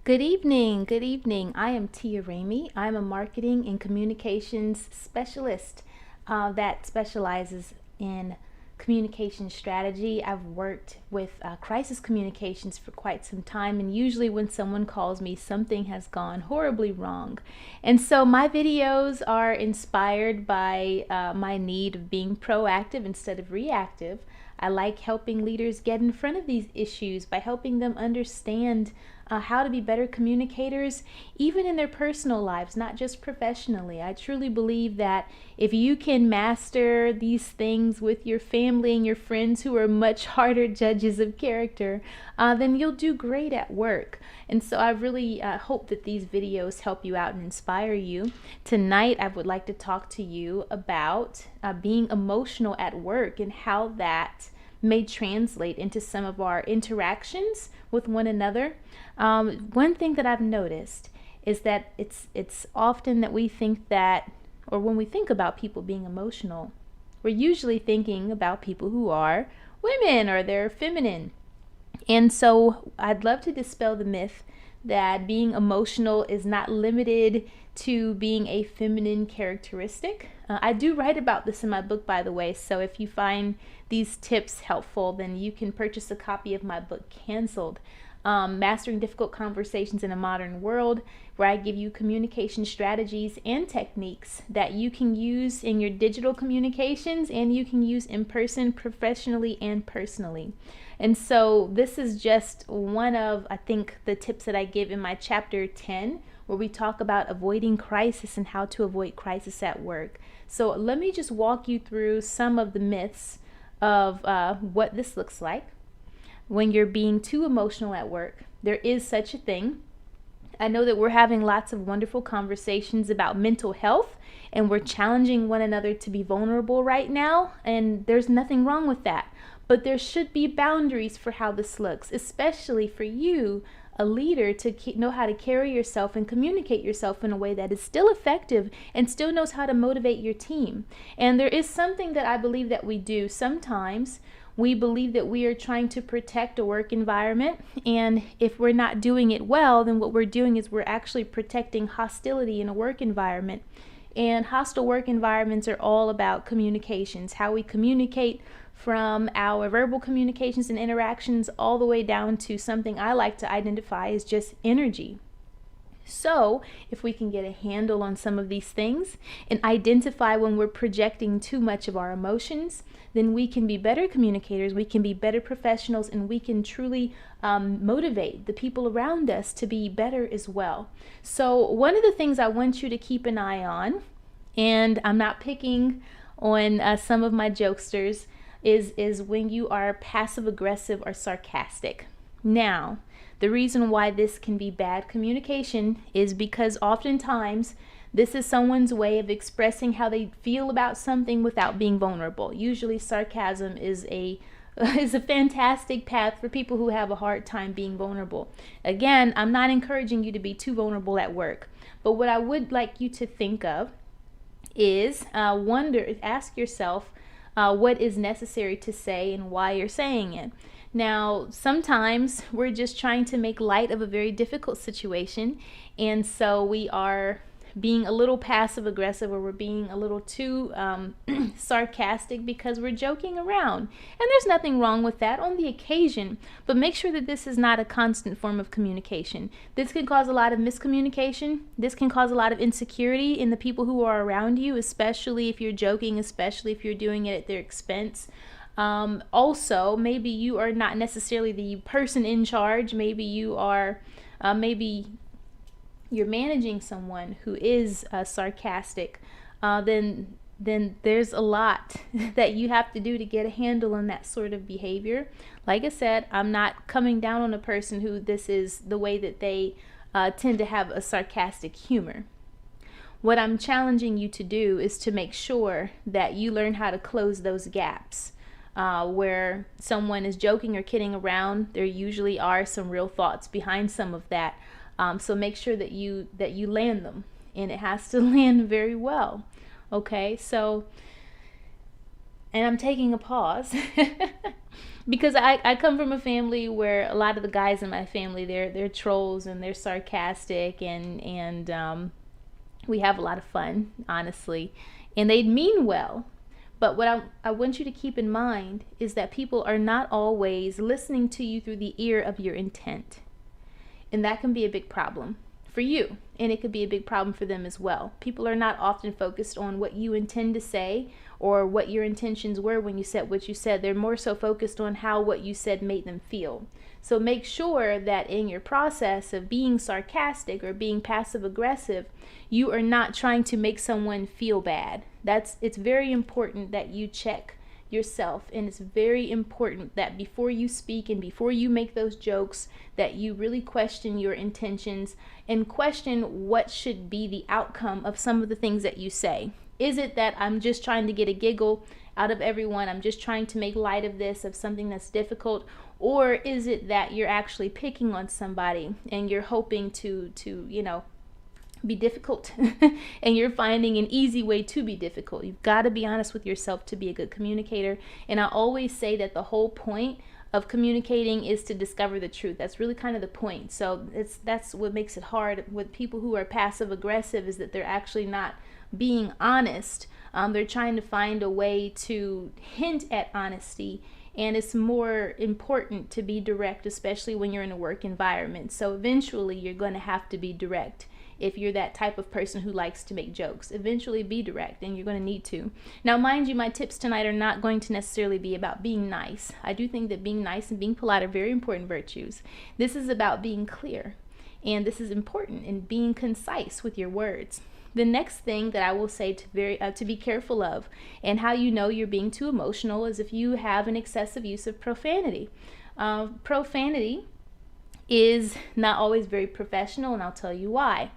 Good evening. Good evening. I am Tia Ramey. I'm a marketing and communications specialist that specializes in communication strategy. I've worked with crisis communications for quite some time, and usually when someone calls me, something has gone horribly wrong. And so my videos are inspired by my need of being proactive instead of reactive. I like helping leaders get in front of these issues by helping them understand how to be better communicators, even in their personal lives, not just professionally. I truly believe that if you can master these things with your family and your friends who are much harder judges of character, then you'll do great at work. And so I really hope that these videos help you out and inspire you. Tonight, I would like to talk to you about being emotional at work and how that may translate into some of our interactions with one another. One thing that I've noticed is that it's often that we think that, or when we think about people being emotional, we're usually thinking about people who are women or they're feminine. And so I'd love to dispel the myth that being emotional is not limited to being a feminine characteristic. I do write about this in my book, by the way, so if you find these tips helpful, then you can purchase a copy of my book, Canceled, Mastering Difficult Conversations in a Modern World, where I give you communication strategies and techniques that you can use in your digital communications and you can use in person, professionally, and personally. And so this is just one of, I think, the tips that I give in my chapter 10, where we talk about avoiding crisis and how to avoid crisis at work. So let me just walk you through some of the myths of what this looks like when you're being too emotional at work. There is such a thing. I know that we're having lots of wonderful conversations about mental health, and we're challenging one another to be vulnerable right now, and there's nothing wrong with that. But there should be boundaries for how this looks, especially for you, a leader, to know how to carry yourself and communicate yourself in a way that is still effective and still knows how to motivate your team. And there is something that I believe that we do sometimes. We believe that we are trying to protect a work environment, and if we're not doing it well, then what we're doing is we're actually protecting hostility in a work environment. And hostile work environments are all about communications, how we communicate, from our verbal communications and interactions all the way down to something I like to identify as just energy. So if we can get a handle on some of these things and identify when we're projecting too much of our emotions, then we can be better communicators, we can be better professionals, and we can truly motivate the people around us to be better as well. So one of the things I want you to keep an eye on, and I'm not picking on some of my jokesters, is when you are passive aggressive or sarcastic. Now, the reason why this can be bad communication is because oftentimes this is someone's way of expressing how they feel about something without being vulnerable. Usually sarcasm is a fantastic path for people who have a hard time being vulnerable. Again, I'm not encouraging you to be too vulnerable at work, but what I would like you to think of is ask yourself, what is necessary to say and why you're saying it. Now, sometimes we're just trying to make light of a very difficult situation, and so we are being a little passive aggressive, or we're being a little too sarcastic because we're joking around. And there's nothing wrong with that on the occasion, but make sure that this is not a constant form of communication. This can cause a lot of miscommunication. This can cause a lot of insecurity in the people who are around you, especially if you're joking, especially if you're doing it at their expense. Also, maybe you are not necessarily the person in charge. Maybe you are, you're managing someone who is sarcastic. Then there's a lot that you have to do to get a handle on that sort of behavior. Like I said, I'm not coming down on a person who this is the way that they tend to have a sarcastic humor. What I'm challenging you to do is to make sure that you learn how to close those gaps. Where someone is joking or kidding around, there usually are some real thoughts behind some of that. So make sure that you land them, and it has to land very well. Okay, so, and I'm taking a pause Because I come from a family where a lot of the guys in my family, they're trolls and they're sarcastic, and we have a lot of fun, honestly, and they mean well. But what I want you to keep in mind is that people are not always listening to you through the ear of your intent. And that can be a big problem for you. And it could be a big problem for them as well. People are not often focused on what you intend to say or what your intentions were when you said what you said. They're more so focused on how what you said made them feel. So make sure that in your process of being sarcastic or being passive aggressive, you are not trying to make someone feel bad. It's very important that you check yourself, and it's very important that before you speak and before you make those jokes, that you really question your intentions and question what should be the outcome of some of the things that you say. Is it that I'm just trying to get a giggle out of everyone, I'm just trying to make light of this, of something that's difficult? Or is it that you're actually picking on somebody and you're hoping to be difficult and you're finding an easy way to be difficult? You've got to be honest with yourself to be a good communicator. And I always say that the whole point of communicating is to discover the truth. That's really kind of the point. So that's what makes it hard with people who are passive aggressive, is that they're actually not being honest. They're trying to find a way to hint at honesty, and it's more important to be direct, especially when you're in a work environment. So eventually you're going to have to be direct. If you're that type of person who likes to make jokes, eventually be direct, and you're going to need to. Now, mind you, my tips tonight are not going to necessarily be about being nice. I do think that being nice and being polite are very important virtues. This is about being clear, and this is important in being concise with your words. The next thing that I will say to be careful of, and how you know you're being too emotional, is if you have an excessive use of profanity. Profanity is not always very professional, and I'll tell you why.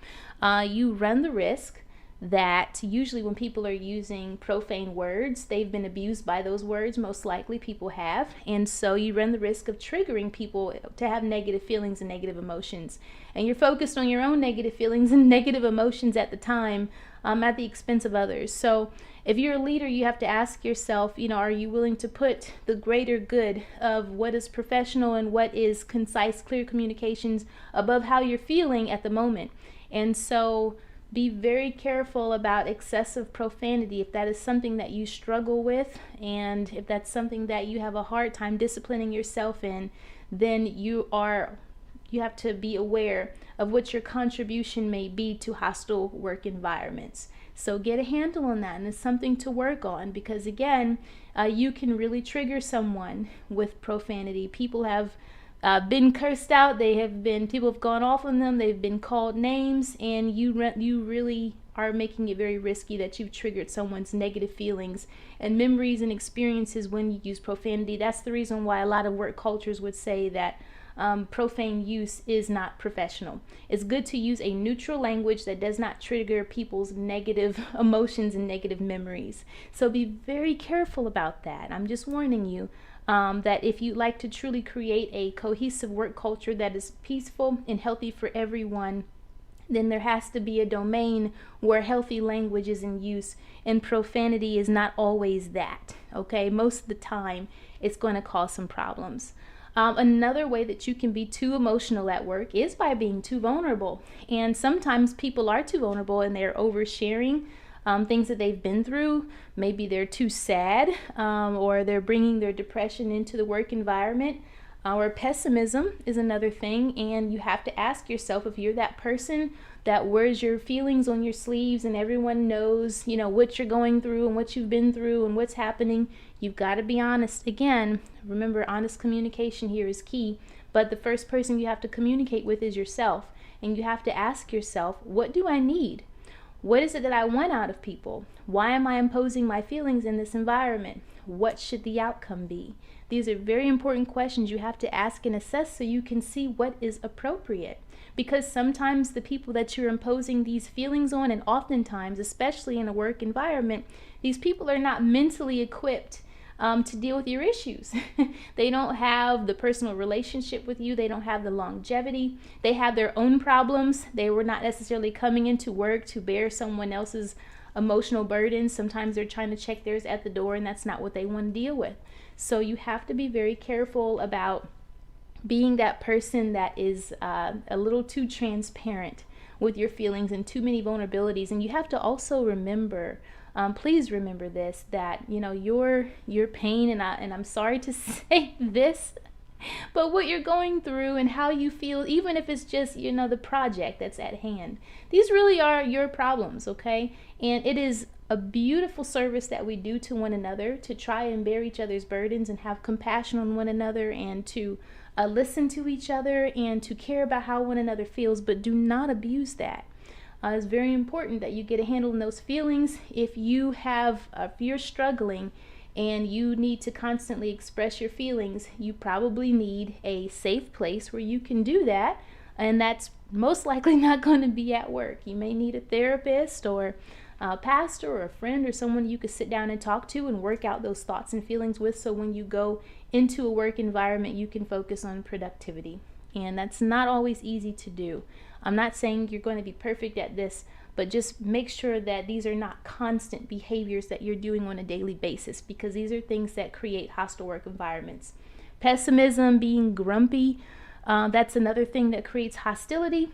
You run the risk that usually when people are using profane words, they've been abused by those words, most likely people have, and so you run the risk of triggering people to have negative feelings and negative emotions, and you're focused on your own negative feelings and negative emotions at the time, at the expense of others. So if you're a leader, you have to ask yourself, are you willing to put the greater good of what is professional and what is concise, clear communications above how you're feeling at the moment? And so be very careful about excessive profanity. If that is something that you struggle with, and if that's something that you have a hard time disciplining yourself in, then you have to be aware of what your contribution may be to hostile work environments. So get a handle on that, and it's something to work on, because again, you can really trigger someone with profanity. People have been cursed out. People have gone off on them. They've been called names, and you really are making it very risky that you've triggered someone's negative feelings and memories and experiences when you use profanity. That's the reason why a lot of work cultures would say that profane use is not professional. It's good to use a neutral language that does not trigger people's negative emotions and negative memories. So be very careful about that. I'm just warning you that if you'd like to truly create a cohesive work culture that is peaceful and healthy for everyone, then there has to be a domain where healthy language is in use, and profanity is not always that. Okay, most of the time it's going to cause some problems. Another way that you can be too emotional at work is by being too vulnerable. And sometimes people are too vulnerable and they're oversharing things that they've been through. Maybe they're too sad, or they're bringing their depression into the work environment. Or pessimism is another thing, and you have to ask yourself, if you're that person that wears your feelings on your sleeves and everyone knows, what you're going through and what you've been through and what's happening, you've got to be honest. Again, remember, honest communication here is key, but the first person you have to communicate with is yourself, and you have to ask yourself, what do I need? What is it that I want out of people? Why am I imposing my feelings in this environment? What should the outcome be? These are very important questions you have to ask and assess so you can see what is appropriate. Because sometimes the people that you're imposing these feelings on, and oftentimes, especially in a work environment, these people are not mentally equipped to deal with your issues. They don't have the personal relationship with you. They don't have the longevity. They have their own problems. They were not necessarily coming into work to bear someone else's emotional burdens. Sometimes they're trying to check theirs at the door, and that's not what they want to deal with. So you have to be very careful about being that person that is a little too transparent with your feelings and too many vulnerabilities. And you have to also remember, please remember this, that your pain, and I'm sorry to say this, but what you're going through and how you feel, even if it's just the project that's at hand, these really are your problems, okay? And it is a beautiful service that we do to one another, to try and bear each other's burdens and have compassion on one another, and to listen to each other and to care about how one another feels, but do not abuse that. It's very important that you get a handle on those feelings. If you're struggling and you need to constantly express your feelings, you probably need a safe place where you can do that, and that's most likely not going to be at work. You may need a therapist or a pastor or a friend or someone you could sit down and talk to and work out those thoughts and feelings with, so when you go into a work environment you can focus on productivity. And that's not always easy to do. I'm not saying you're going to be perfect at this, but just make sure that these are not constant behaviors that you're doing on a daily basis, because these are things that create hostile work environments. Pessimism, being grumpy, that's another thing that creates hostility.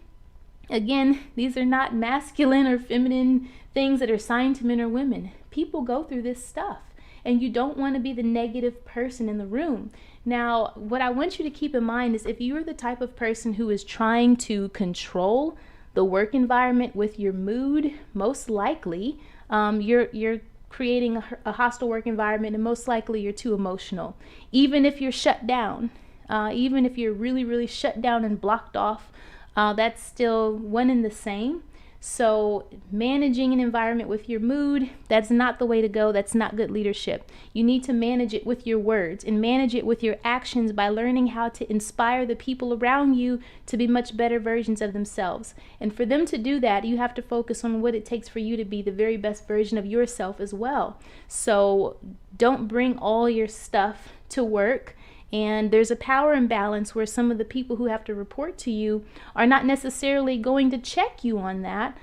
Again, these are not masculine or feminine things that are assigned to men or women. People go through this stuff, and you don't want to be the negative person in the room. Now, what I want you to keep in mind is, if you're the type of person who is trying to control the work environment with your mood, most likely you're creating a hostile work environment, and most likely you're too emotional. Even if you're shut down, even if you're really, really shut down and blocked off, that's still one and the same. So managing an environment with your mood, that's not the way to go. That's not good leadership. You need to manage it with your words and manage it with your actions by learning how to inspire the people around you to be much better versions of themselves. And for them to do that, you have to focus on what it takes for you to be the very best version of yourself as well. So don't bring all your stuff to work. And there's a power imbalance where some of the people who have to report to you are not necessarily going to check you on that,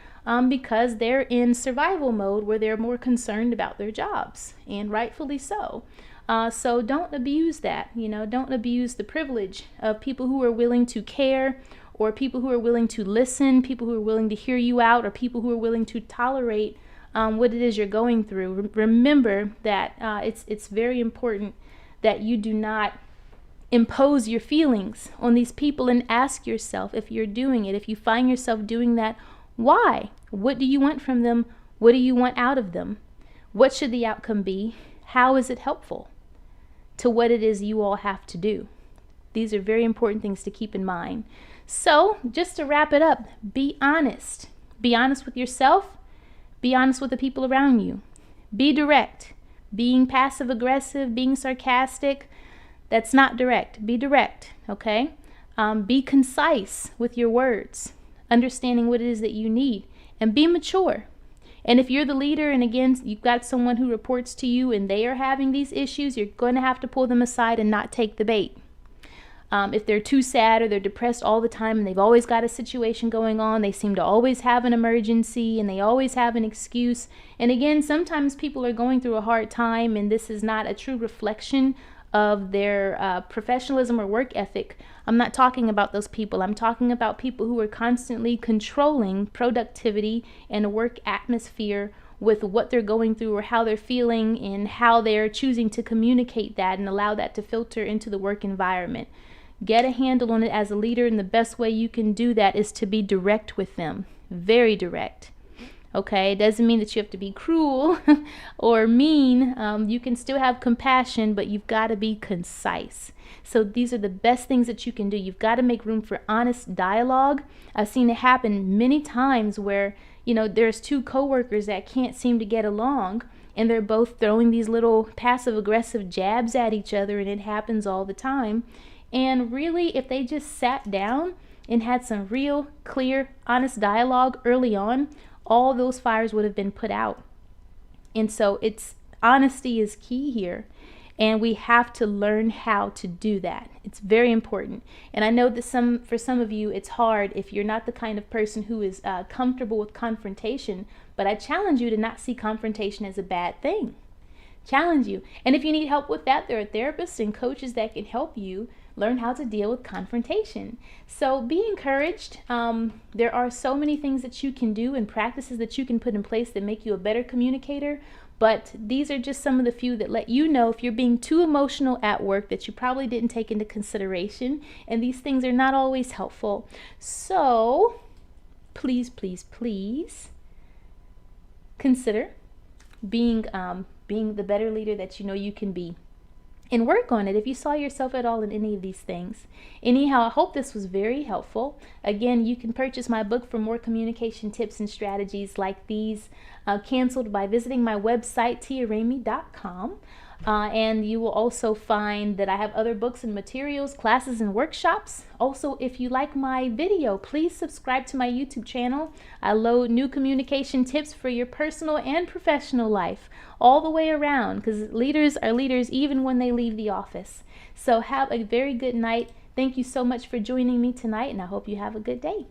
because they're in survival mode where they're more concerned about their jobs, and rightfully so. So don't abuse that. Don't abuse the privilege of people who are willing to care, or people who are willing to listen, people who are willing to hear you out, or people who are willing to tolerate what it is you're going through. Remember that it's very important that you do not impose your feelings on these people, and ask yourself, if you're doing it, if you find yourself doing that, why? What do you want from them? What do you want out of them? What should the outcome be? How is it helpful to what it is you all have to do? These are very important things to keep in mind. So just to wrap it up, be honest. Be honest with yourself. Be honest with the people around you. Be direct. Being passive aggressive, being sarcastic, that's not direct. Be direct, okay? Be concise with your words, understanding what it is that you need, and be mature. And if you're the leader, and again, you've got someone who reports to you and they are having these issues, you're going to have to pull them aside and not take the bait. If they're too sad or they're depressed all the time and they've always got a situation going on, they seem to always have an emergency and they always have an excuse. And again, sometimes people are going through a hard time, and this is not a true reflection of their professionalism or work ethic. I'm not talking about those people. I'm talking about people who are constantly controlling productivity and a work atmosphere with what they're going through or how they're feeling, and how they're choosing to communicate that and allow that to filter into the work environment. Get a handle on it as a leader, and the best way you can do that is to be direct with them. Very direct. Okay, it doesn't mean that you have to be cruel or mean. You can still have compassion, but you've got to be concise. So these are the best things that you can do. You've got to make room for honest dialogue. I've seen it happen many times where, there's two coworkers that can't seem to get along, and they're both throwing these little passive aggressive jabs at each other, and it happens all the time. And really, if they just sat down and had some real, clear, honest dialogue early on, all those fires would have been put out. And so honesty is key here. And we have to learn how to do that. It's very important. And I know that for some of you, it's hard if you're not the kind of person who is comfortable with confrontation, but I challenge you to not see confrontation as a bad thing. Challenge you. And if you need help with that, there are therapists and coaches that can help you learn how to deal with confrontation. So be encouraged. There are so many things that you can do and practices that you can put in place that make you a better communicator. But these are just some of the few that let you know if you're being too emotional at work that you probably didn't take into consideration. And these things are not always helpful. So please, please, please consider being the better leader that you know you can be. And work on it if you saw yourself at all in any of these things. Anyhow, I hope this was very helpful. Again, you can purchase my book for more communication tips and strategies like these canceled by visiting my website, tiaramey.com. And you will also find that I have other books and materials, classes, and workshops. Also, if you like my video, please subscribe to my YouTube channel. I load new communication tips for your personal and professional life all the way around, because leaders are leaders even when they leave the office. So have a very good night. Thank you so much for joining me tonight, and I hope you have a good day.